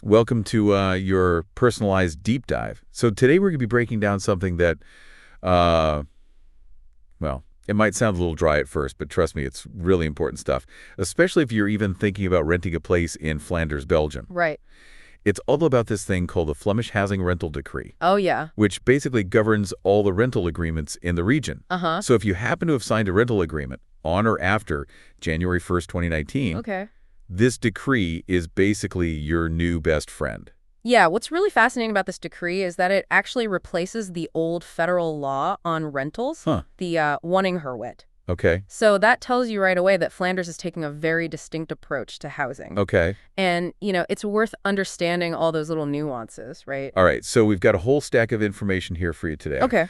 Welcome to your personalized deep dive. So today we're going to be breaking down something that, uh, well, it might sound a little dry at first, but trust me, it's really important stuff, especially if you're even thinking about renting a place in Flanders, Belgium. Right. It's all about this thing called the Flemish Housing Rental Decree. Oh, yeah. Which basically governs all the rental agreements in the region. Uh-huh. So if you happen to have signed a rental agreement on or after January 1st, 2019, Okay. this decree is basically your new best friend. Yeah, what's really fascinating about this decree is that it actually replaces the old federal law on rentals, the woninghuurdecreet. Okay. So that tells you right away that Flanders is taking a very distinct approach to housing. Okay. And, it's worth understanding all those little nuances, right? All right, so we've got a whole stack of information here for you today. Okay.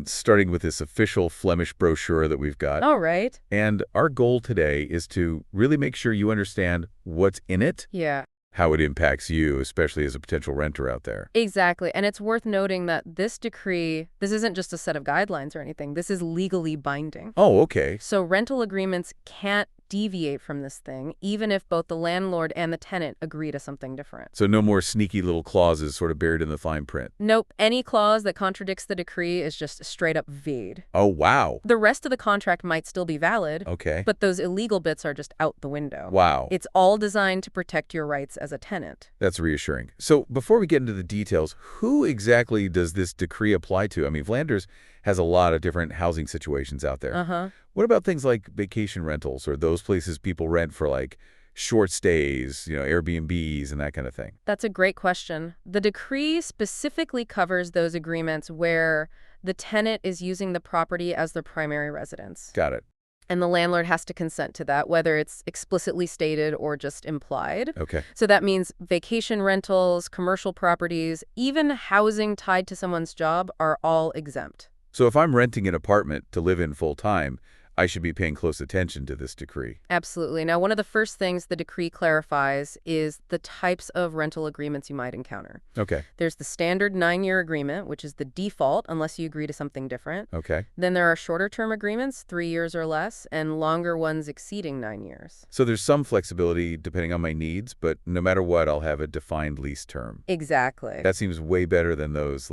Starting with this official Flemish brochure that we've got. All right. And our goal today is to really make sure you understand what's in it, Yeah. how it impacts you, especially as a potential renter out there. Exactly. And it's worth noting that this decree, this isn't just a set of guidelines or anything. This is legally binding. Oh, okay. So rental agreements can't deviate from this thing, even if both the landlord and the tenant agree to something different. So no more sneaky little clauses sort of buried in the fine print. Nope. Any clause that contradicts the decree is just straight up vade. Oh, wow. The rest of the contract might still be valid, Okay. but those illegal bits are just out the window. Wow. It's all designed to protect your rights as a tenant. That's reassuring. So before we get into the details, who exactly does this decree apply to? I mean, Flanders has a lot of different housing situations out there. Uh-huh. What about things like vacation rentals or those places people rent for like short stays, Airbnbs and that kind of thing? That's a great question. The decree specifically covers those agreements where the tenant is using the property as their primary residence. Got it. And the landlord has to consent to that, whether it's explicitly stated or just implied. Okay. So that means vacation rentals, commercial properties, even housing tied to someone's job are all exempt. So if I'm renting an apartment to live in full time, I should be paying close attention to this decree. Absolutely. Now, one of the first things the decree clarifies is the types of rental agreements you might encounter. Okay. There's the standard 9-year agreement, which is the default unless you agree to something different. Okay. Then there are shorter-term agreements, 3 years or less, and longer ones exceeding 9 years. So there's some flexibility depending on my needs, but no matter what, I'll have a defined lease term. Exactly. That seems way better than those,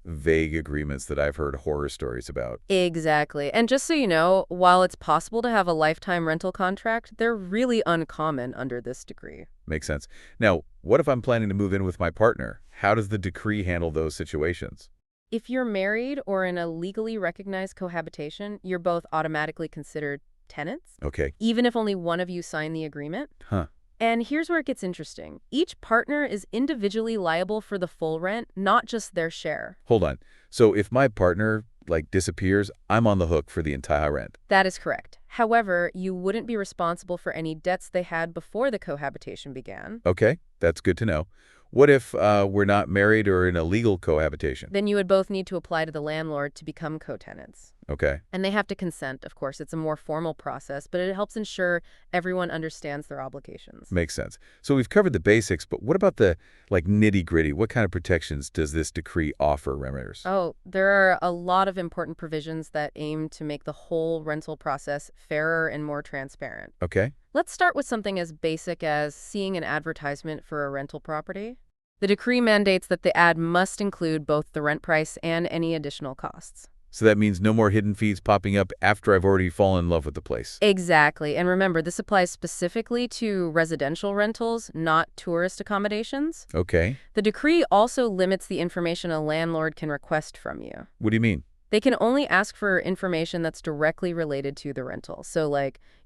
vague agreements that I've heard horror stories about. Exactly. And just so you know, while it's possible to have a lifetime rental contract, they're really uncommon under this decree. Makes sense. Now, what if I'm planning to move in with my partner? How does the decree handle those situations? If you're married or in a legally recognized cohabitation, you're both automatically considered tenants, Okay. even if only one of you signed the agreement. Huh. And here's where it gets interesting. Each partner is individually liable for the full rent, not just their share. Hold on. So if my partner, disappears, I'm on the hook for the entire rent. That is correct. However, you wouldn't be responsible for any debts they had before the cohabitation began. Okay. That's good to know. What if we're not married or in a legal cohabitation? Then you would both need to apply to the landlord to become co-tenants. Okay. And they have to consent, of course. It's a more formal process, but it helps ensure everyone understands their obligations. Makes sense. So we've covered the basics, but what about the, nitty-gritty? What kind of protections does this decree offer renters? Oh, there are a lot of important provisions that aim to make the whole rental process fairer and more transparent. Okay. Let's start with something as basic as seeing an advertisement for a rental property. The decree mandates that the ad must include both the rent price and any additional costs. So that means no more hidden fees popping up after I've already fallen in love with the place. Exactly. And remember, this applies specifically to residential rentals, not tourist accommodations. Okay. The decree also limits the information a landlord can request from you. What do you mean? They can only ask for information that's directly related to the rental. So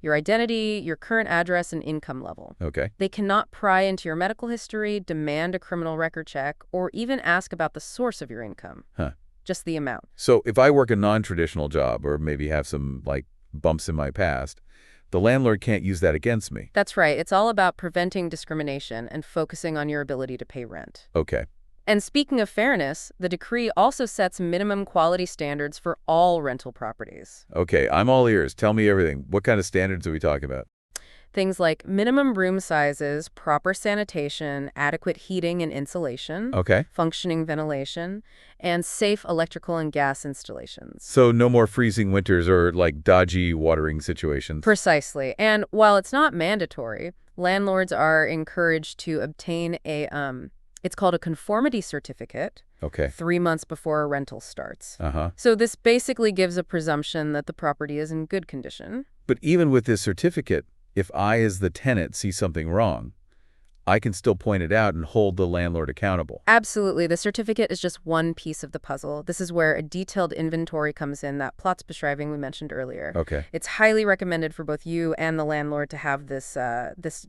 your identity, your current address, and income level. Okay. They cannot pry into your medical history, demand a criminal record check, or even ask about the source of your income. Huh. Just the amount. So if I work a non-traditional job or maybe have some, bumps in my past, the landlord can't use that against me. That's right. It's all about preventing discrimination and focusing on your ability to pay rent. Okay. And speaking of fairness, the decree also sets minimum quality standards for all rental properties. Okay, I'm all ears. Tell me everything. What kind of standards are we talking about? Things like minimum room sizes, proper sanitation, adequate heating and insulation, Okay. functioning ventilation, and safe electrical and gas installations. So no more freezing winters or dodgy watering situations. Precisely. And while it's not mandatory, Landlords are encouraged to obtain it's called a conformity certificate Okay. 3 months before a rental starts. Uh-huh. So this basically gives a presumption that the property is in good condition. But even with this certificate, if I as the tenant see something wrong, I can still point it out and hold the landlord accountable. Absolutely. The certificate is just one piece of the puzzle. This is where a detailed inventory comes in, that Platzbeschreibung we mentioned earlier. Okay. It's highly recommended for both you and the landlord to have this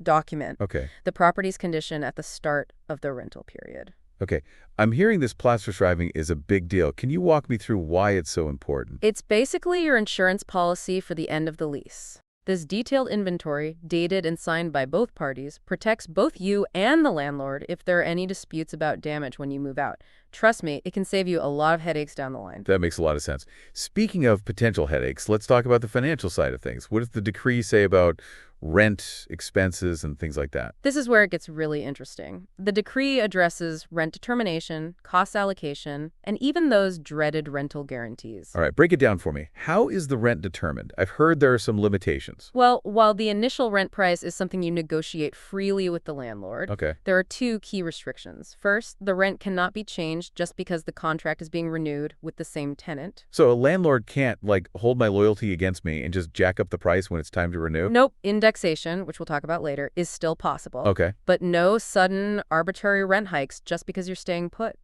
document, Okay. the property's condition at the start of the rental period. Okay. I'm hearing this Platzbeschreibung is a big deal. Can you walk me through why it's so important? It's basically your insurance policy for the end of the lease. This detailed inventory, dated and signed by both parties, protects both you and the landlord if there are any disputes about damage when you move out. Trust me, it can save you a lot of headaches down the line. That makes a lot of sense. Speaking of potential headaches, let's talk about the financial side of things. What does the decree say about rent, expenses, and things like that? This is where it gets really interesting. The decree addresses rent determination, cost allocation, and even those dreaded rental guarantees. All right, break it down for me. How is the rent determined? I've heard there are some limitations. Well, while the initial rent price is something you negotiate freely with the landlord, Okay. there are two key restrictions. First, the rent cannot be changed just because the contract is being renewed with the same tenant. So a landlord can't, hold my loyalty against me and just jack up the price when it's time to renew? Nope, indexation, which we'll talk about later, is still possible. Okay. But no sudden arbitrary rent hikes just because you're staying put.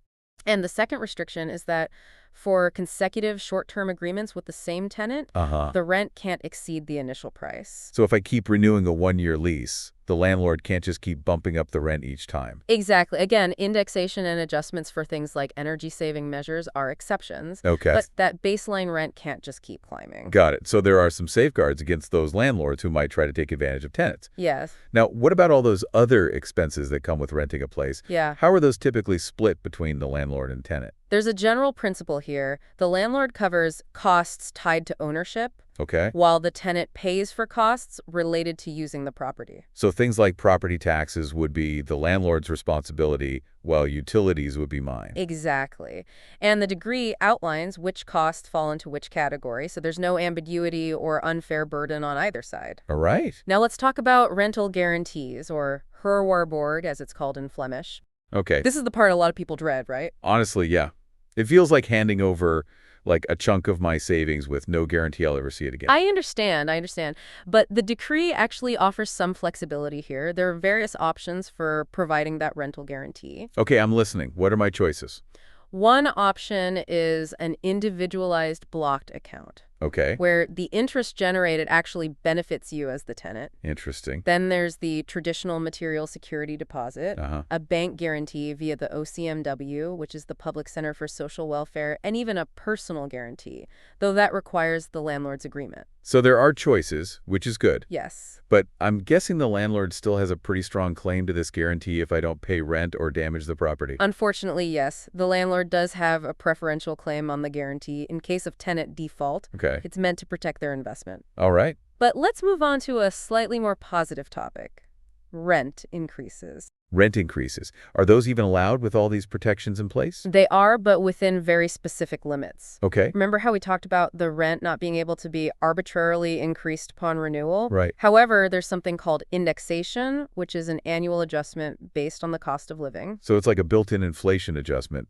And the second restriction is that for consecutive short-term agreements with the same tenant, Uh-huh. the rent can't exceed the initial price. So if I keep renewing a one-year lease, the landlord can't just keep bumping up the rent each time. Exactly. Again, indexation and adjustments for things like energy-saving measures are exceptions. Okay. But that baseline rent can't just keep climbing. Got it. So there are some safeguards against those landlords who might try to take advantage of tenants. Yes. Now, what about all those other expenses that come with renting a place? Yeah. How are those typically split between the landlord and tenant? There's a general principle here. The landlord covers costs tied to ownership, Okay. while the tenant pays for costs related to using the property. So things like property taxes would be the landlord's responsibility, while utilities would be mine. Exactly. And the decree outlines which costs fall into which category, so there's no ambiguity or unfair burden on either side. All right. Now let's talk about rental guarantees, or huurwoord, as it's called in Flemish. Okay. This is the part a lot of people dread, right? Honestly, yeah. It feels like handing over a chunk of my savings with no guarantee I'll ever see it again. I understand. But the decree actually offers some flexibility here. There are various options for providing that rental guarantee. Okay, I'm listening. What are my choices? One option is an individualized blocked account, Okay. where the interest generated actually benefits you as the tenant. Interesting. Then there's the traditional material security deposit, Uh-huh. a bank guarantee via the OCMW, which is the Public Center for Social Welfare, and even a personal guarantee, though that requires the landlord's agreement. So there are choices, which is good. Yes. But I'm guessing the landlord still has a pretty strong claim to this guarantee if I don't pay rent or damage the property. Unfortunately, yes. The landlord does have a preferential claim on the guarantee in case of tenant default. Okay. It's meant to protect their investment. All right. But let's move on to a slightly more positive topic. Rent increases. Rent increases. Are those even allowed with all these protections in place? They are, but within very specific limits. Okay. Remember how we talked about the rent not being able to be arbitrarily increased upon renewal? Right. However, there's something called indexation, which is an annual adjustment based on the cost of living. So it's like a built-in inflation adjustment,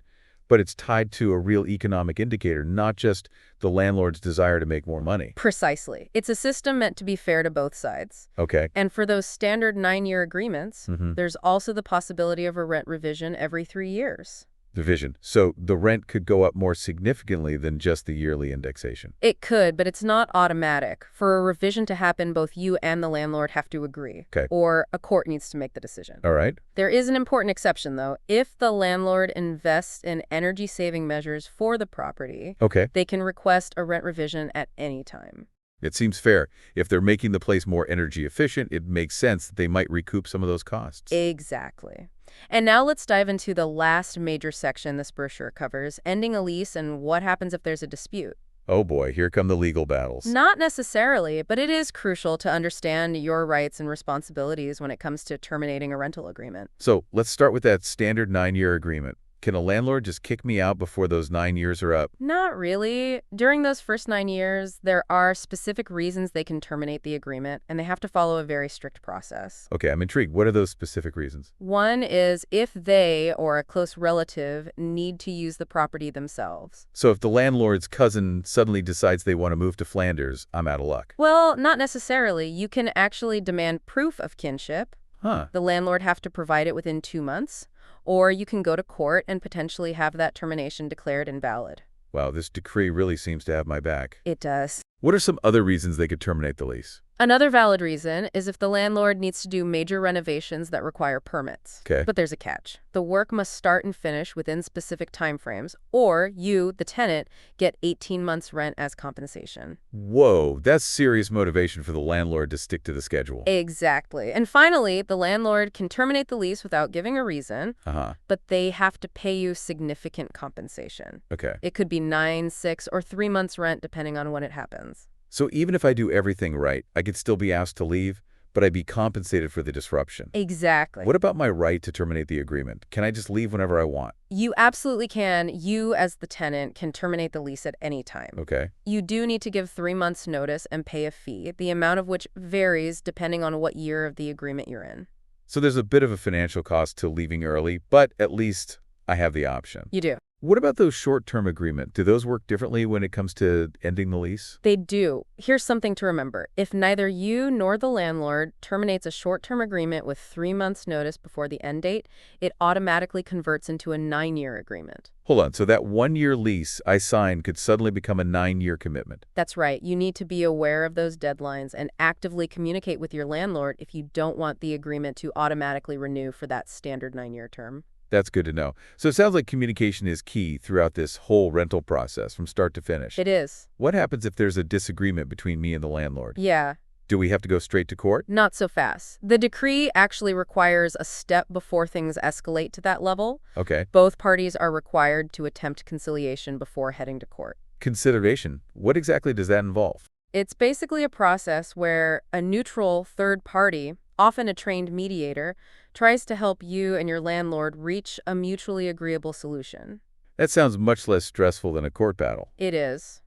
but it's tied to a real economic indicator, not just the landlord's desire to make more money. Precisely. It's a system meant to be fair to both sides. Okay. And for those standard 9-year agreements, Mm-hmm. there's also the possibility of a rent revision every 3 years. Division. So the rent could go up more significantly than just the yearly indexation. It could, but it's not automatic. For a revision to happen, both you and the landlord have to agree. Okay. Or a court needs to make the decision. All right. There is an important exception, though. If the landlord invests in energy-saving measures for the property, Okay. they can request a rent revision at any time. It seems fair. If they're making the place more energy efficient, it makes sense that they might recoup some of those costs. Exactly. And now let's dive into the last major section this brochure covers, ending a lease and what happens if there's a dispute. Oh boy, here come the legal battles. Not necessarily, but it is crucial to understand your rights and responsibilities when it comes to terminating a rental agreement. So let's start with that standard 9-year agreement. Can a landlord just kick me out before those 9 years are up? Not really. During those first 9 years, there are specific reasons they can terminate the agreement, and they have to follow a very strict process. Okay, I'm intrigued. What are those specific reasons? One is if they or a close relative need to use the property themselves. So if the landlord's cousin suddenly decides they want to move to Flanders, I'm out of luck. Well, not necessarily. You can actually demand proof of kinship. Huh. The landlord have to provide it within 2 months, or you can go to court and potentially have that termination declared invalid. Wow, this decree really seems to have my back. It does. What are some other reasons they could terminate the lease? Another valid reason is if the landlord needs to do major renovations that require permits. Okay. But there's a catch. The work must start and finish within specific timeframes, or you, the tenant, get 18 months rent as compensation. Whoa, that's serious motivation for the landlord to stick to the schedule. Exactly. And finally, the landlord can terminate the lease without giving a reason, but they have to pay you significant compensation. Okay. It could be 9, 6, or 3 months rent depending on when it happens. So even if I do everything right, I could still be asked to leave, but I'd be compensated for the disruption. Exactly. What about my right to terminate the agreement? Can I just leave whenever I want? You absolutely can. You, as the tenant, can terminate the lease at any time. Okay. You do need to give 3 months' notice and pay a fee, the amount of which varies depending on what year of the agreement you're in. So there's a bit of a financial cost to leaving early, but at least I have the option. You do. What about those short-term agreements? Do those work differently when it comes to ending the lease? They do. Here's something to remember. If neither you nor the landlord terminates a short-term agreement with 3 months' notice before the end date, it automatically converts into a 9-year agreement. Hold on, so that 1-year lease I signed could suddenly become a 9-year commitment. That's right. You need to be aware of those deadlines and actively communicate with your landlord if you don't want the agreement to automatically renew for that standard 9-year term. That's good to know. So it sounds like communication is key throughout this whole rental process from start to finish. It is. What happens if there's a disagreement between me and the landlord? Yeah. Do we have to go straight to court? Not so fast. The decree actually requires a step before things escalate to that level. Okay. Both parties are required to attempt conciliation before heading to court. Consideration. What exactly does that involve? It's basically a process where a neutral third party, often a trained mediator, tries to help you and your landlord reach a mutually agreeable solution. That sounds much less stressful than a court battle. It is.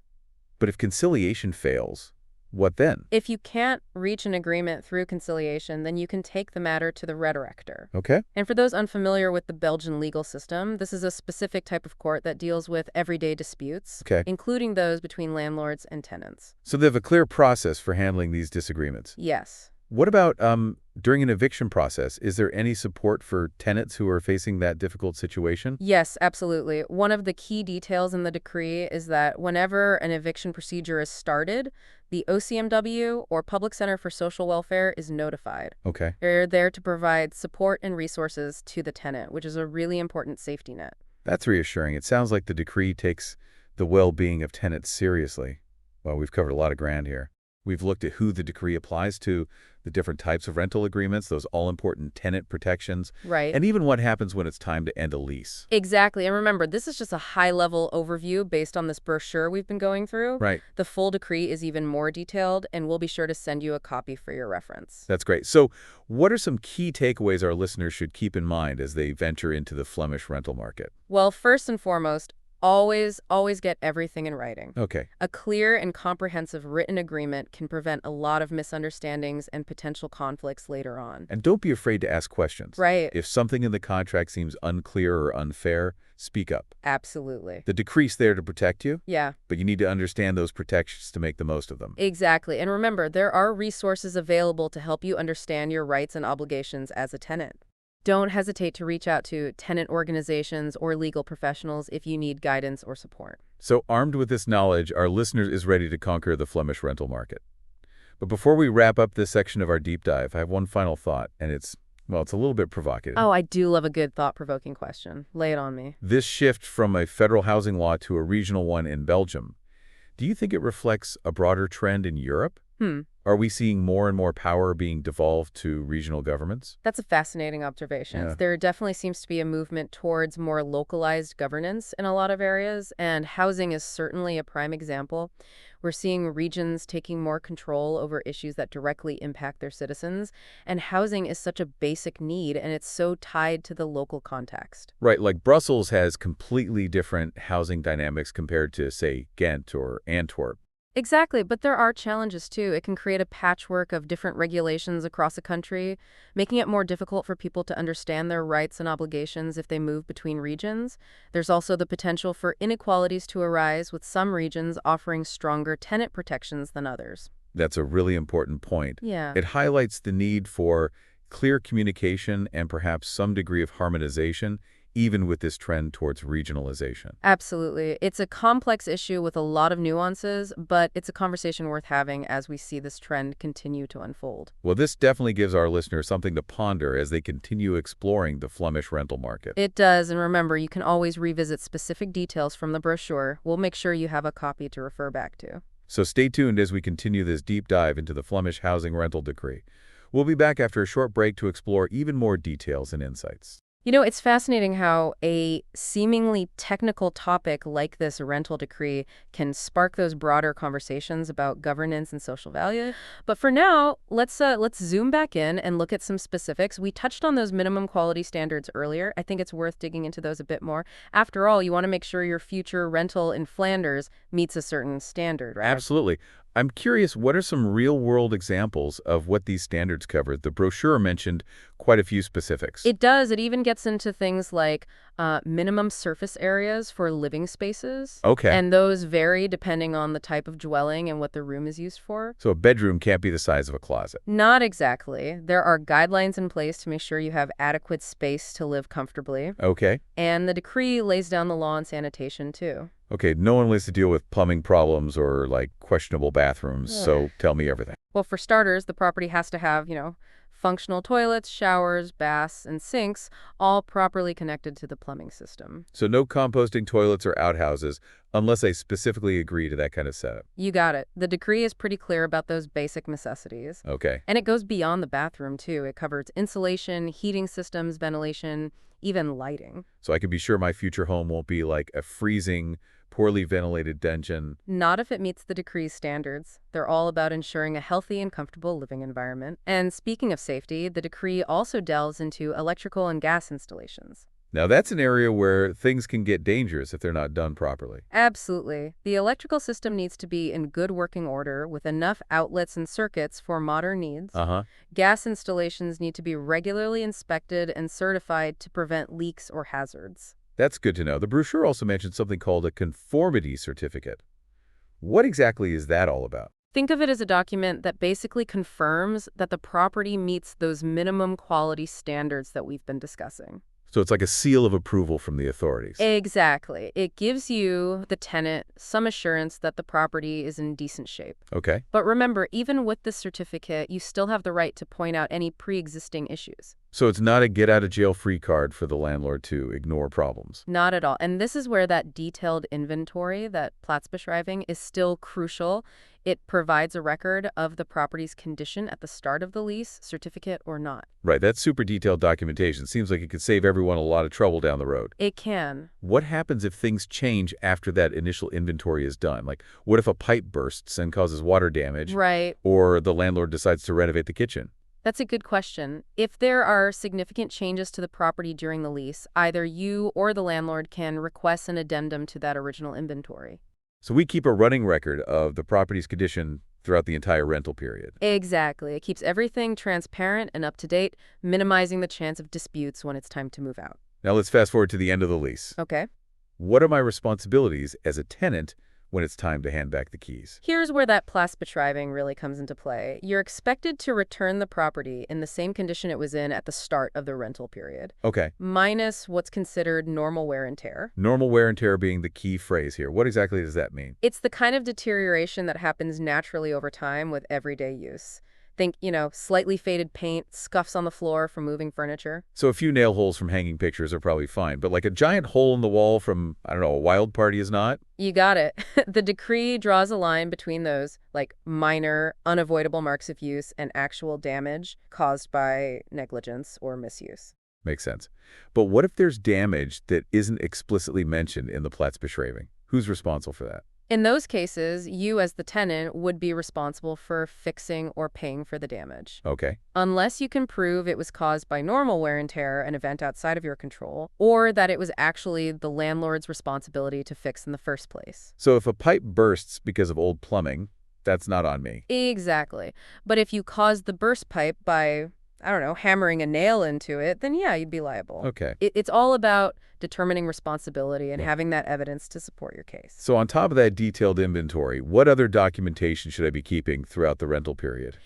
But if conciliation fails, what then? If you can't reach an agreement through conciliation, then you can take the matter to the redirector. Okay. And for those unfamiliar with the Belgian legal system, this is a specific type of court that deals with everyday disputes, including those between landlords and tenants. So they have a clear process for handling these disagreements. Yes. What about during an eviction process? Is there any support for tenants who are facing that difficult situation? Yes, absolutely. One of the key details in the decree is that whenever an eviction procedure is started, the OCMW, or Public Center for Social Welfare, is notified. Okay. They're there to provide support and resources to the tenant, which is a really important safety net. That's reassuring. It sounds like the decree takes the well-being of tenants seriously. Well, we've covered a lot of ground here. We've looked at who the decree applies to, the different types of rental agreements, those all-important tenant protections, right, and even what happens when it's time to end a lease. Exactly. And remember, this is just a high-level overview based on this brochure we've been going through. Right. The full decree is even more detailed, and we'll be sure to send you a copy for your reference. That's great. So what are some key takeaways our listeners should keep in mind as they venture into the Flemish rental market? Well, first and foremost, always get everything in writing. Okay. A clear and comprehensive written agreement can prevent a lot of misunderstandings and potential conflicts later on. And don't be afraid to ask questions. Right. If something in the contract seems unclear or unfair, speak up. Absolutely. The decree's there to protect you. Yeah. But you need to understand those protections to make the most of them. Exactly. And remember, there are resources available to help you understand your rights and obligations as a tenant. Don't hesitate to reach out to tenant organizations or legal professionals if you need guidance or support. So armed with this knowledge, our listener is ready to conquer the Flemish rental market. But before we wrap up this section of our deep dive, I have one final thought, and it's a little bit provocative. Oh, I do love a good thought-provoking question. Lay it on me. This shift from a federal housing law to a regional one in Belgium, do you think it reflects a broader trend in Europe? Are we seeing more and more power being devolved to regional governments? That's a fascinating observation. Yeah. There definitely seems to be a movement towards more localized governance in a lot of areas, and housing is certainly a prime example. We're seeing regions taking more control over issues that directly impact their citizens, and housing is such a basic need, and it's so tied to the local context. Right, like Brussels has completely different housing dynamics compared to, say, Ghent or Antwerp. Exactly, but there are challenges too. It can create a patchwork of different regulations across a country, making it more difficult for people to understand their rights and obligations if they move between regions. There's also the potential for inequalities to arise, with some regions offering stronger tenant protections than others. That's a really important point. Yeah. It highlights the need for clear communication and perhaps some degree of harmonization, even with this trend towards regionalization. Absolutely. It's a complex issue with a lot of nuances, but it's a conversation worth having as we see this trend continue to unfold. Well, this definitely gives our listeners something to ponder as they continue exploring the Flemish rental market. It does, and remember, you can always revisit specific details from the brochure. We'll make sure you have a copy to refer back to. So stay tuned as we continue this deep dive into the Flemish Housing Rental Decree. We'll be back after a short break to explore even more details and insights. You know, it's fascinating how a seemingly technical topic like this rental decree can spark those broader conversations about governance and social value. But for now, let's zoom back in and look at some specifics. We touched on those minimum quality standards earlier. I think it's worth digging into those a bit more. After all, you want to make sure your future rental in Flanders meets a certain standard, right? Absolutely. I'm curious, what are some real-world examples of what these standards cover? The brochure mentioned quite a few specifics. It does. It even gets into things like minimum surface areas for living spaces. Okay. And those vary depending on the type of dwelling and what the room is used for. So a bedroom can't be the size of a closet. Not exactly. There are guidelines in place to make sure you have adequate space to live comfortably. Okay. And the decree lays down the law on sanitation, too. Okay, no one wants to deal with plumbing problems or, like, questionable bathrooms, so tell me everything. Well, for starters, the property has to have, functional toilets, showers, baths, and sinks, all properly connected to the plumbing system. So no composting toilets or outhouses unless I specifically agree to that kind of setup. You got it. The decree is pretty clear about those basic necessities. Okay. And it goes beyond the bathroom, too. It covers insulation, heating systems, ventilation, even lighting. So I can be sure my future home won't be like a freezing, poorly ventilated dungeon. Not if it meets the decree's standards. They're all about ensuring a healthy and comfortable living environment. And speaking of safety, the decree also delves into electrical and gas installations. Now that's an area where things can get dangerous if they're not done properly. Absolutely. The electrical system needs to be in good working order with enough outlets and circuits for modern needs. Uh-huh. Gas installations need to be regularly inspected and certified to prevent leaks or hazards. That's good to know. The brochure also mentioned something called a conformity certificate. What exactly is that all about? Think of it as a document that basically confirms that the property meets those minimum quality standards that we've been discussing. So it's like a seal of approval from the authorities. Exactly. It gives you, the tenant, some assurance that the property is in decent shape. Okay. But remember, even with this certificate, you still have the right to point out any pre-existing issues. So it's not a get-out-of-jail-free card for the landlord to ignore problems. Not at all. And this is where that detailed inventory that Platzbeschreibung is still crucial. It provides a record of the property's condition at the start of the lease, certificate or not. Right, that's super detailed documentation. Seems like it could save everyone a lot of trouble down the road. It can. What happens if things change after that initial inventory is done? Like, what if a pipe bursts and causes water damage? Right. Or the landlord decides to renovate the kitchen? That's a good question. If there are significant changes to the property during the lease, either you or the landlord can request an addendum to that original inventory. So we keep a running record of the property's condition throughout the entire rental period. Exactly. It keeps everything transparent and up to date, minimizing the chance of disputes when it's time to move out. Now let's fast forward to the end of the lease. Okay. What are my responsibilities as a tenant when it's time to hand back the keys? Here's where that Platzbeschreibung really comes into play. You're expected to return the property in the same condition it was in at the start of the rental period. Okay. Minus what's considered normal wear and tear. Normal wear and tear being the key phrase here. What exactly does that mean? It's the kind of deterioration that happens naturally over time with everyday use. Think, slightly faded paint, scuffs on the floor from moving furniture. So a few nail holes from hanging pictures are probably fine, but like a giant hole in the wall from, I don't know, a wild party is not? You got it. The decree draws a line between those, like minor, unavoidable marks of use and actual damage caused by negligence or misuse. Makes sense. But what if there's damage that isn't explicitly mentioned in the Platsbeschrijving? Who's responsible for that? In those cases, you as the tenant would be responsible for fixing or paying for the damage. Okay. Unless you can prove it was caused by normal wear and tear, an event outside of your control, or that it was actually the landlord's responsibility to fix in the first place. So if a pipe bursts because of old plumbing, that's not on me. Exactly. But if you caused the burst pipe by, I don't know, hammering a nail into it, then yeah, you'd be liable. Okay. It's all about determining responsibility and Yeah. having that evidence to support your case. So on top of that detailed inventory, what other documentation should I be keeping throughout the rental period?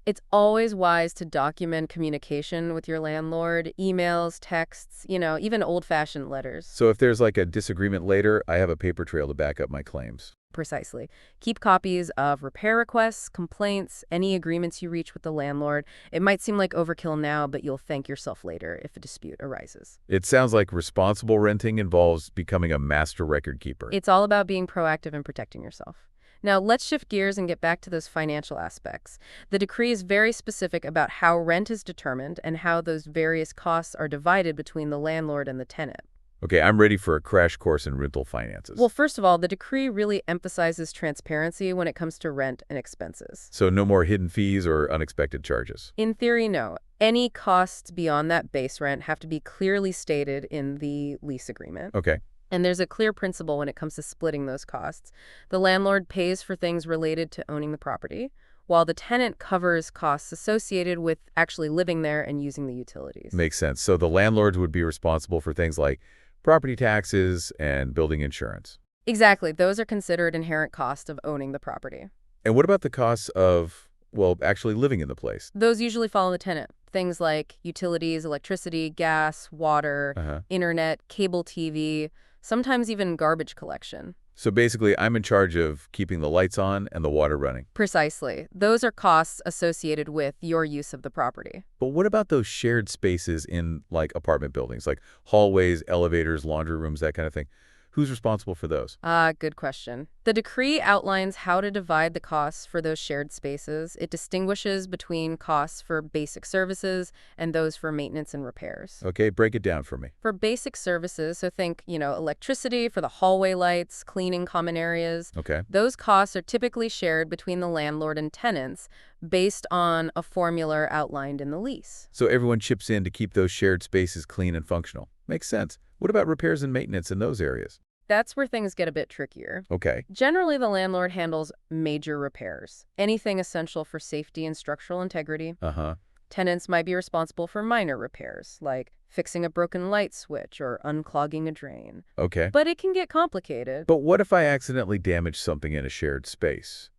It's always wise to document communication with your landlord, emails, texts, even old-fashioned letters. So if there's like a disagreement later, I have a paper trail to back up my claims. Precisely. Keep copies of repair requests, complaints, any agreements you reach with the landlord. It might seem like overkill now, but you'll thank yourself later if a dispute arises. It sounds like responsible renting involves becoming a master record keeper. It's all about being proactive and protecting yourself. Now, let's shift gears and get back to those financial aspects. The decree is very specific about how rent is determined and how those various costs are divided between the landlord and the tenant. Okay, I'm ready for a crash course in rental finances. Well, first of all, the decree really emphasizes transparency when it comes to rent and expenses. So no more hidden fees or unexpected charges. In theory, no. Any costs beyond that base rent have to be clearly stated in the lease agreement. Okay. And there's a clear principle when it comes to splitting those costs. The landlord pays for things related to owning the property, while the tenant covers costs associated with actually living there and using the utilities. Makes sense. So the landlord would be responsible for things like property taxes and building insurance. Exactly. Those are considered inherent costs of owning the property. And what about the costs of, well, actually living in the place? Those usually fall on the tenant. Things like utilities, electricity, gas, water, internet, cable TV, sometimes even garbage collection. So basically, I'm in charge of keeping the lights on and the water running. Precisely. Those are costs associated with your use of the property. But what about those shared spaces in, like, apartment buildings, like hallways, elevators, laundry rooms, that kind of thing? Who's responsible for those? Good question. The decree outlines how to divide the costs for those shared spaces. It distinguishes between costs for basic services and those for maintenance and repairs. Okay, break it down for me. For basic services, so think, electricity for the hallway lights, cleaning common areas. Okay. Those costs are typically shared between the landlord and tenants based on a formula outlined in the lease. So everyone chips in to keep those shared spaces clean and functional. Makes sense. What about repairs and maintenance in those areas? That's where things get a bit trickier. Okay. Generally, the landlord handles major repairs, anything essential for safety and structural integrity. Tenants might be responsible for minor repairs, like fixing a broken light switch or unclogging a drain. Okay. But it can get complicated. But what if I accidentally damage something in a shared space?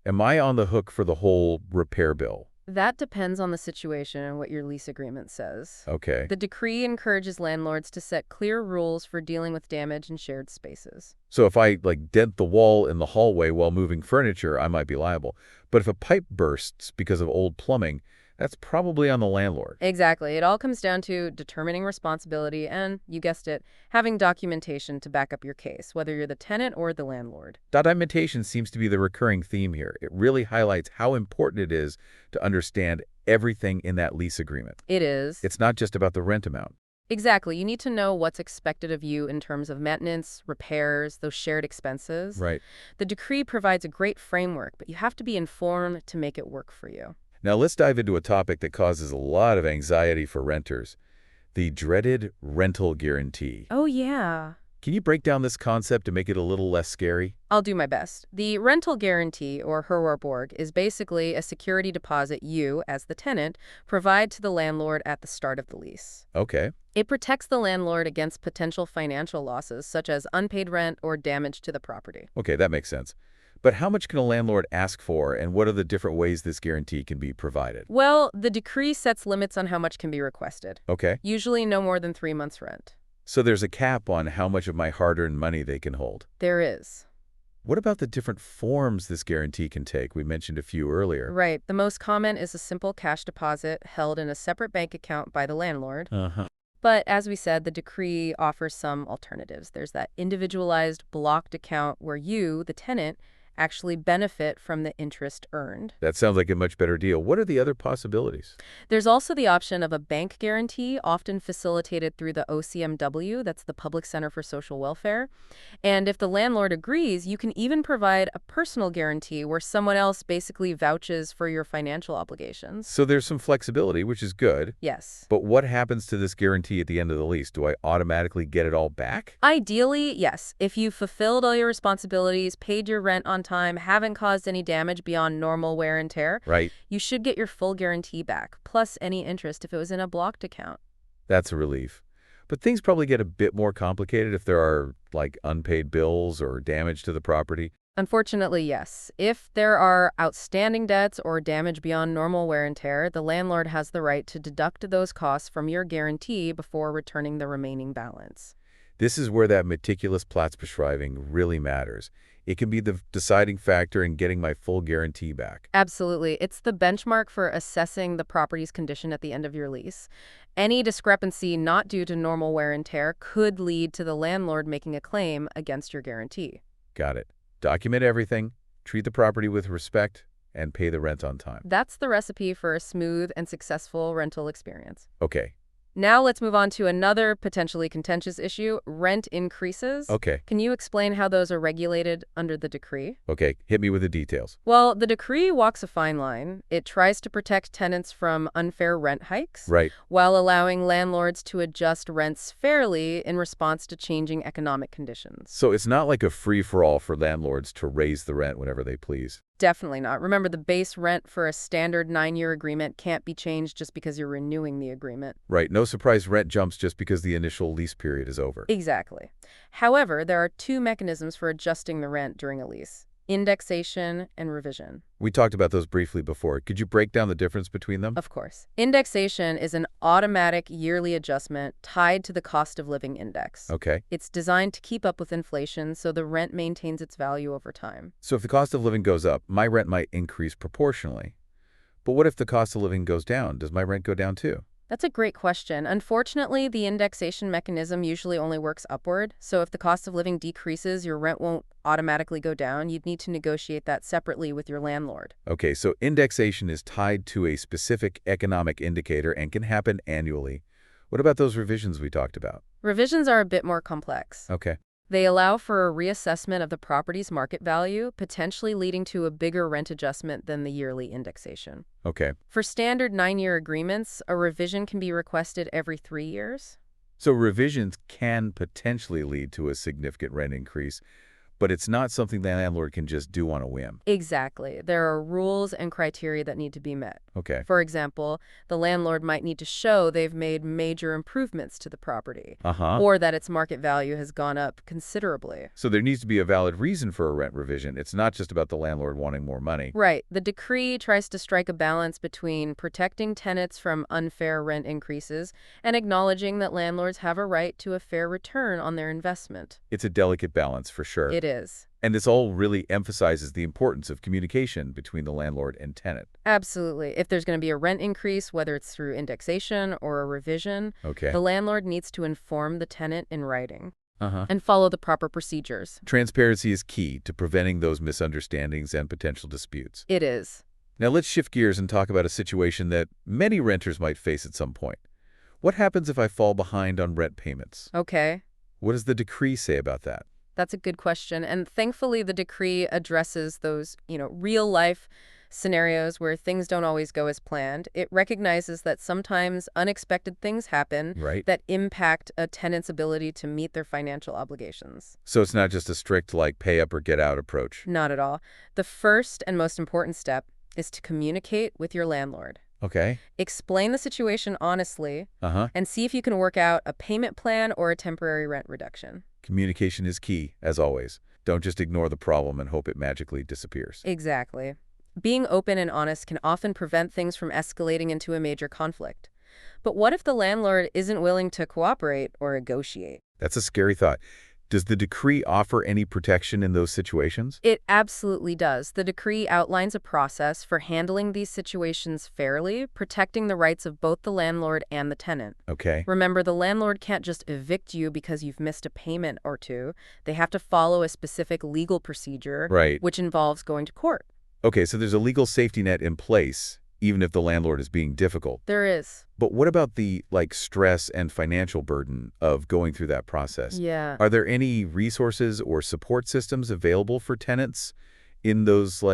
Am I on the hook for the whole repair bill? That depends on the situation and what your lease agreement says. Okay. The decree encourages landlords to set clear rules for dealing with damage in shared spaces. So if I, like, dent the wall in the hallway while moving furniture, I might be liable. But if a pipe bursts because of old plumbing, that's probably on the landlord. Exactly. It all comes down to determining responsibility and, you guessed it, having documentation to back up your case, whether you're the tenant or the landlord. Documentation seems to be the recurring theme here. It really highlights how important it is to understand everything in that lease agreement. It is. It's not just about the rent amount. Exactly. You need to know what's expected of you in terms of maintenance, repairs, those shared expenses. Right. The decree provides a great framework, but you have to be informed to make it work for you. Now let's dive into a topic that causes a lot of anxiety for renters, the dreaded rental guarantee. Oh, yeah. Can you break down this concept to make it a little less scary? I'll do my best. The rental guarantee, or huurwoordborg, is basically a security deposit you, as the tenant, provide to the landlord at the start of the lease. Okay. It protects the landlord against potential financial losses, such as unpaid rent or damage to the property. Okay, that makes sense. But how much can a landlord ask for, and what are the different ways this guarantee can be provided? Well, the decree sets limits on how much can be requested. Okay. Usually no more than 3 months' rent. So there's a cap on how much of my hard-earned money they can hold. There is. What about the different forms this guarantee can take? We mentioned a few earlier. Right. The most common is a simple cash deposit held in a separate bank account by the landlord. Uh-huh. But as we said, the decree offers some alternatives. There's that individualized blocked account where you, the tenant, actually benefit from the interest earned. That sounds like a much better deal. What are the other possibilities? There's also the option of a bank guarantee, often facilitated through the OCMW, that's the Public Center for Social Welfare. And if the landlord agrees, you can even provide a personal guarantee where someone else basically vouches for your financial obligations. So there's some flexibility, which is good. Yes. But what happens to this guarantee at the end of the lease? Do I automatically get it all back? Ideally, yes. If you've fulfilled all your responsibilities, paid your rent on time, haven't caused any damage beyond normal wear and tear, Right. you should get your full guarantee back, plus any interest if it was in a blocked account. That's a relief. But things probably get a bit more complicated if there are, like, unpaid bills or damage to the property. Unfortunately, yes. If there are outstanding debts or damage beyond normal wear and tear, the landlord has the right to deduct those costs from your guarantee before returning the remaining balance. This is where that meticulous Platzbeschreibung really matters. It can be the deciding factor in getting my full guarantee back. Absolutely. It's the benchmark for assessing the property's condition at the end of your lease. Any discrepancy not due to normal wear and tear could lead to the landlord making a claim against your guarantee. Got it. Document everything, treat the property with respect, and pay the rent on time. That's the recipe for a smooth and successful rental experience. Okay. Now let's move on to another potentially contentious issue, rent increases. Okay. Can you explain how those are regulated under the decree? Okay. Hit me with the details. Well, the decree walks a fine line. It tries to protect tenants from unfair rent hikes, Right. while allowing landlords to adjust rents fairly in response to changing economic conditions. So it's not like a free-for-all for landlords to raise the rent whenever they please. Definitely not. Remember, the base rent for a standard 9-year agreement can't be changed just because you're renewing the agreement. Right. No surprise rent jumps just because the initial lease period is over. Exactly. However, there are two mechanisms for adjusting the rent during a lease: indexation and revision. We talked about those briefly before. Could you break down the difference between them? Of course. Indexation is an automatic yearly adjustment tied to the cost of living index. Okay. It's designed to keep up with inflation so the rent maintains its value over time. So if the cost of living goes up, my rent might increase proportionally. But what if the cost of living goes down? Does my rent go down too? That's a great question. Unfortunately, the indexation mechanism usually only works upward, so if the cost of living decreases, your rent won't automatically go down. You'd need to negotiate that separately with your landlord. Okay, so indexation is tied to a specific economic indicator and can happen annually. What about those revisions we talked about? Revisions are a bit more complex. Okay. They allow for a reassessment of the property's market value, potentially leading to a bigger rent adjustment than the yearly indexation. Okay. For standard 9-year agreements, a revision can be requested every 3 years. So revisions can potentially lead to a significant rent increase, but it's not something the landlord can just do on a whim. Exactly. There are rules and criteria that need to be met. Okay. For example, the landlord might need to show they've made major improvements to the property, Uh-huh. or that its market value has gone up considerably. So there needs to be a valid reason for a rent revision. It's not just about the landlord wanting more money. Right. The decree tries to strike a balance between protecting tenants from unfair rent increases and acknowledging that landlords have a right to a fair return on their investment. It's a delicate balance for sure. It is. And this all really emphasizes the importance of communication between the landlord and tenant. Absolutely. If there's going to be a rent increase, whether it's through indexation or a revision, Okay. the landlord needs to inform the tenant in writing Uh-huh. and follow the proper procedures. Transparency is key to preventing those misunderstandings and potential disputes. It is. Now let's shift gears and talk about a situation that many renters might face at some point. What happens if I fall behind on rent payments? Okay. What does the decree say about that? That's a good question. And thankfully, the decree addresses those, real life scenarios where things don't always go as planned. It recognizes that sometimes unexpected things happen Right. that impact a tenant's ability to meet their financial obligations. So it's not just a strict, like, pay up or get out approach. Not at all. The first and most important step is to communicate with your landlord. Okay. Explain the situation honestly Uh-huh. and see if you can work out a payment plan or a temporary rent reduction. Communication is key, as always. Don't just ignore the problem and hope it magically disappears. Exactly. Being open and honest can often prevent things from escalating into a major conflict. But what if the landlord isn't willing to cooperate or negotiate? That's a scary thought. Does the decree offer any protection in those situations? It absolutely does. The decree outlines a process for handling these situations fairly, protecting the rights of both the landlord and the tenant. Okay. Remember, the landlord can't just evict you because you've missed a payment or two. They have to follow a specific legal procedure, Right. which involves going to court. Okay, so there's a legal safety net in place, even if the landlord is being difficult. There is. But what about the, stress and financial burden of going through that process? Yeah. Are there any resources or support systems available for tenants in those,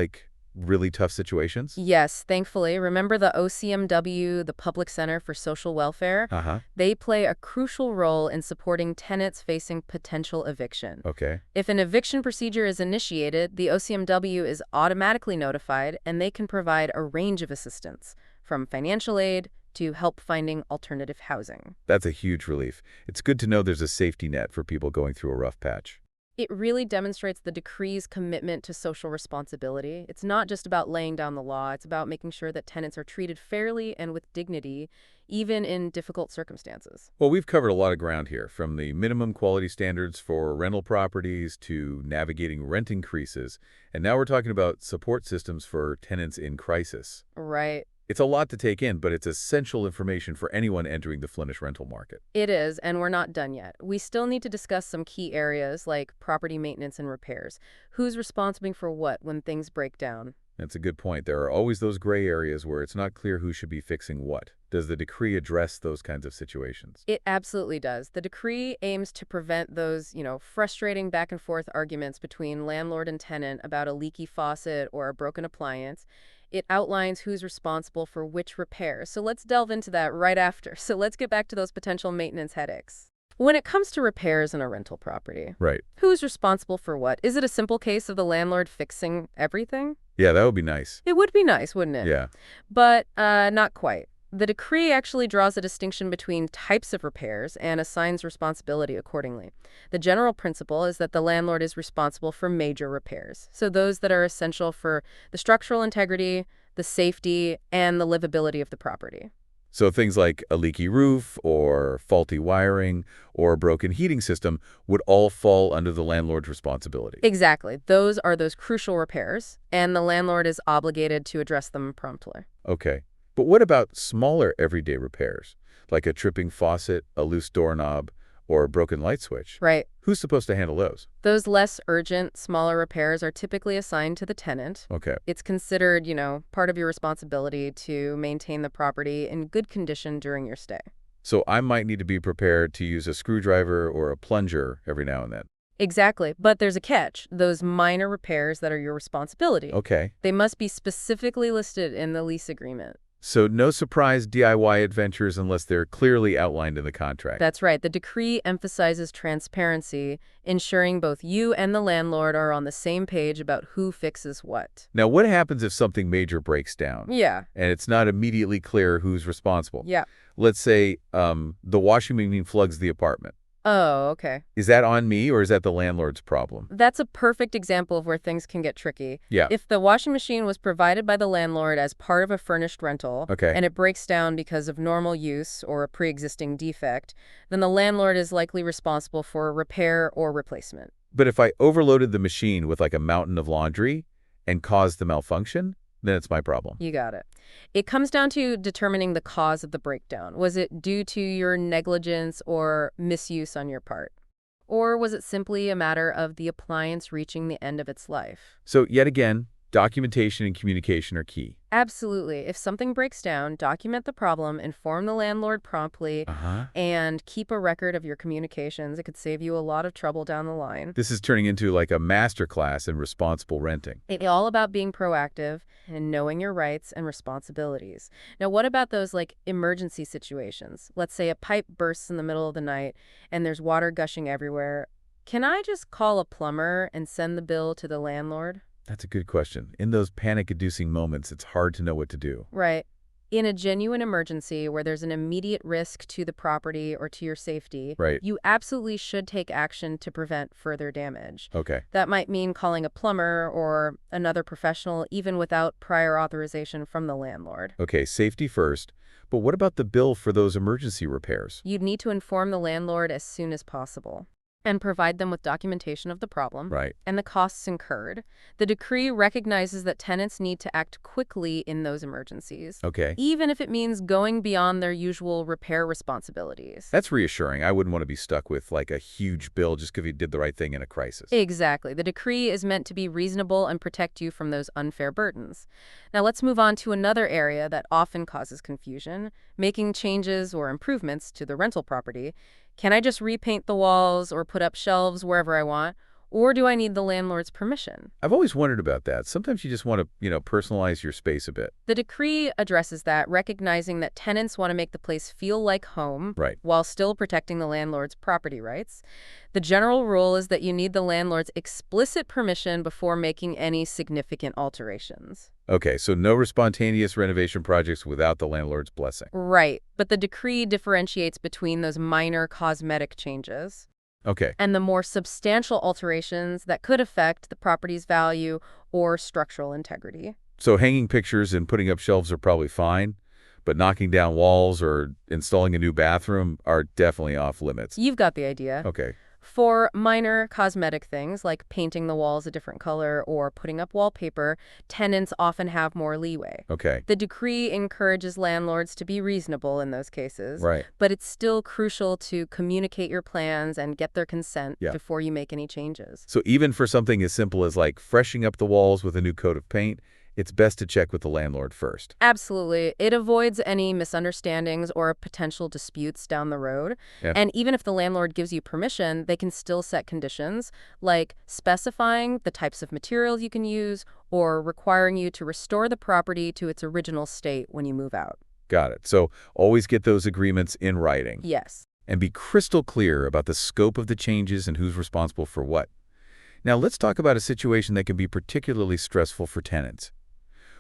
really tough situations? Yes, thankfully. Remember the OCMW, the Public Center for Social Welfare? Uh-huh. They play a crucial role in supporting tenants facing potential eviction. Okay. If an eviction procedure is initiated, the OCMW is automatically notified, and they can provide a range of assistance, from financial aid to help finding alternative housing. That's a huge relief. It's good to know there's a safety net for people going through a rough patch. It really demonstrates the decree's commitment to social responsibility. It's not just about laying down the law, it's about making sure that tenants are treated fairly and with dignity, even in difficult circumstances. Well, we've covered a lot of ground here, from the minimum quality standards for rental properties to navigating rent increases, and now we're talking about support systems for tenants in crisis. Right. It's a lot to take in, but it's essential information for anyone entering the Flemish rental market. It is, and we're not done yet. We still need to discuss some key areas like property maintenance and repairs. Who's responsible for what when things break down? That's a good point. There are always those gray areas where it's not clear who should be fixing what. Does the decree address those kinds of situations? It absolutely does. The decree aims to prevent those, frustrating back and forth arguments between landlord and tenant about a leaky faucet or a broken appliance. It outlines who's responsible for which repairs. So let's delve into that right after. So let's get back to those potential maintenance headaches. When it comes to repairs in a rental property, Right. who's responsible for what? Is it a simple case of the landlord fixing everything? Yeah, that would be nice. It would be nice, wouldn't it? Yeah. But not quite. The decree actually draws a distinction between types of repairs and assigns responsibility accordingly. The general principle is that the landlord is responsible for major repairs, so those that are essential for the structural integrity, the safety, and the livability of the property. So things like a leaky roof or faulty wiring or a broken heating system would all fall under the landlord's responsibility. Exactly. Those are those crucial repairs, and the landlord is obligated to address them promptly. Okay. But what about smaller everyday repairs, like a tripping faucet, a loose doorknob, or a broken light switch? Right. Who's supposed to handle those? Those less urgent, smaller repairs are typically assigned to the tenant. Okay. It's considered, part of your responsibility to maintain the property in good condition during your stay. So I might need to be prepared to use a screwdriver or a plunger every now and then. Exactly. But there's a catch. Those minor repairs that are your responsibility. Okay. They must be specifically listed in the lease agreement. So no surprise DIY adventures unless they're clearly outlined in the contract. That's right. The decree emphasizes transparency, ensuring both you and the landlord are on the same page about who fixes what. Now, what happens if something major breaks down? Yeah. And it's not immediately clear who's responsible? Yeah. Let's say the washing machine floods the apartment. Oh, okay. Is that on me or is that the landlord's problem? That's a perfect example of where things can get tricky. Yeah. If the washing machine was provided by the landlord as part of a furnished rental, Okay. and it breaks down because of normal use or a pre-existing defect, then the landlord is likely responsible for a repair or replacement. But if I overloaded the machine with a mountain of laundry and caused the malfunction, then it's my problem. You got it. It comes down to determining the cause of the breakdown. Was it due to your negligence or misuse on your part? Or was it simply a matter of the appliance reaching the end of its life? So yet again, documentation and communication are key. Absolutely. If something breaks down, document the problem, inform the landlord promptly, and keep a record of your communications. It could save you a lot of trouble down the line. This is turning into a master class in responsible renting. It's all about being proactive and knowing your rights and responsibilities. Now, what about those emergency situations? Let's say a pipe bursts in the middle of the night and there's water gushing everywhere. Can I just call a plumber and send the bill to the landlord? That's a good question. In those panic-inducing moments, it's hard to know what to do. Right. In a genuine emergency where there's an immediate risk to the property or to your safety, Right. you absolutely should take action to prevent further damage. Okay. That might mean calling a plumber or another professional even without prior authorization from the landlord. Okay, safety first. But what about the bill for those emergency repairs? You'd need to inform the landlord as soon as possible. and provide them with documentation of the problem Right. and the costs incurred. The decree recognizes that tenants need to act quickly in those emergencies, Okay. even if it means going beyond their usual repair responsibilities. That's reassuring. I wouldn't want to be stuck with like a huge bill just because you did the right thing in a crisis. Exactly. The decree is meant to be reasonable and protect you from those unfair burdens. Now let's move on to another area that often causes confusion, making changes or improvements to the rental property. Can I just repaint the walls or put up shelves wherever I want? Or do I need the landlord's permission? I've always wondered about that. Sometimes you just want to, personalize your space a bit. The decree addresses that, recognizing that tenants want to make the place feel like home Right. while still protecting the landlord's property rights. The general rule is that you need the landlord's explicit permission before making any significant alterations. Okay, so no spontaneous renovation projects without the landlord's blessing. Right, but the decree differentiates between those minor cosmetic changes Okay. and the more substantial alterations that could affect the property's value or structural integrity. So hanging pictures and putting up shelves are probably fine, but knocking down walls or installing a new bathroom are definitely off limits. You've got the idea. Okay. For minor cosmetic things like painting the walls a different color or putting up wallpaper, tenants often have more leeway. Okay. The decree encourages landlords to be reasonable in those cases, Right. but it's still crucial to communicate your plans and get their consent Yeah. before you make any changes. So even for something as simple as like freshening up the walls with a new coat of paint, it's best to check with the landlord first. Absolutely. It avoids any misunderstandings or potential disputes down the road. Yeah. And even if the landlord gives you permission, they can still set conditions, like specifying the types of materials you can use or requiring you to restore the property to its original state when you move out. Got it. So always get those agreements in writing. Yes. And be crystal clear about the scope of the changes and who's responsible for what. Now let's talk about a situation that can be particularly stressful for tenants.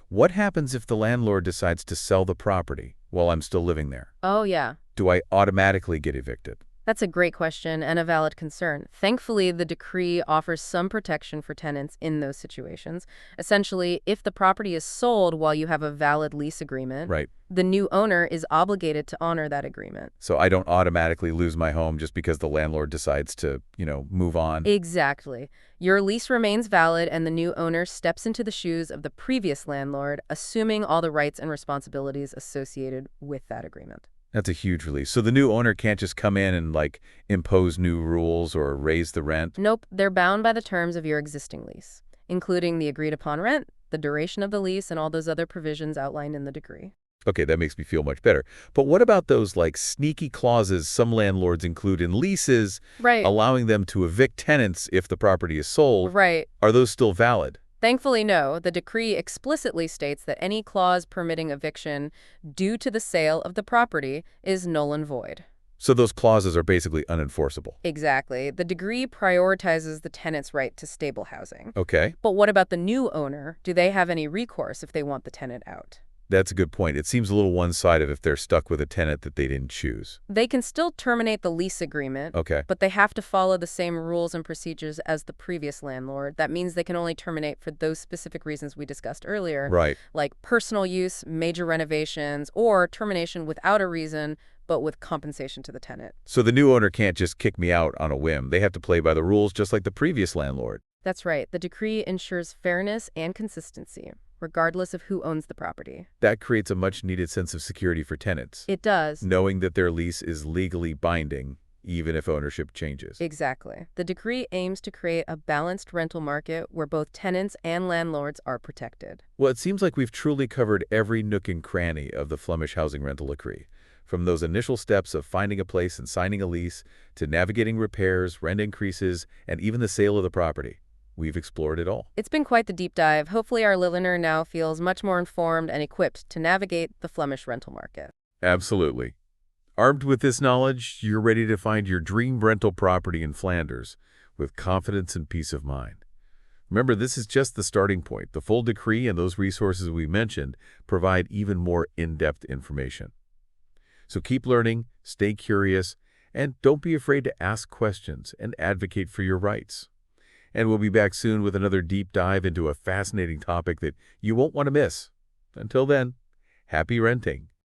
What happens if the landlord decides to sell the property while I'm still living there? Oh, yeah. Do I automatically get evicted? That's a great question and a valid concern. Thankfully, the decree offers some protection for tenants in those situations. Essentially, if the property is sold while you have a valid lease agreement, Right. the new owner is obligated to honor that agreement. So I don't automatically lose my home just because the landlord decides to, move on. Exactly. Your lease remains valid and the new owner steps into the shoes of the previous landlord, assuming all the rights and responsibilities associated with that agreement. That's a huge relief. So the new owner can't just come in and impose new rules or raise the rent? Nope, they're bound by the terms of your existing lease, including the agreed upon rent, the duration of the lease, and all those other provisions outlined in the decree. Okay, that makes me feel much better. But what about those sneaky clauses some landlords include in leases, Right. allowing them to evict tenants if the property is sold? Right. Are those still valid? Thankfully, no. The decree explicitly states that any clause permitting eviction due to the sale of the property is null and void. So those clauses are basically unenforceable. Exactly. The decree prioritizes the tenant's right to stable housing. Okay, But what about the new owner? Do they have any recourse if they want the tenant out? that's a good point. It seems a little one-sided if they're stuck with a tenant that they didn't choose. They can still terminate the lease agreement, Okay, but they have to follow the same rules and procedures as the previous landlord. That means they can only terminate for those specific reasons we discussed earlier, right. like personal use, major renovations, or termination without a reason, but with compensation to the tenant. So the new owner can't just kick me out on a whim. They have to play by the rules just like the previous landlord. That's right. The decree ensures fairness and consistency, regardless of who owns the property. That creates a much-needed sense of security for tenants, It does. knowing that their lease is legally binding, even if ownership changes. Exactly. The decree aims to create a balanced rental market where both tenants and landlords are protected. Well, it seems like we've truly covered every nook and cranny of the Flemish Housing Rental Decree, from those initial steps of finding a place and signing a lease to navigating repairs, rent increases, and even the sale of the property. We've explored it all. It's been quite the deep dive. Hopefully our listener now feels much more informed and equipped to navigate the Flemish rental market. Absolutely. Armed with this knowledge, you're ready to find your dream rental property in Flanders with confidence and peace of mind. Remember, this is just the starting point. The full decree and those resources we mentioned provide even more in-depth information. So keep learning, stay curious, and don't be afraid to ask questions and advocate for your rights. And we'll be back soon with another deep dive into a fascinating topic that you won't want to miss. Until then, happy renting.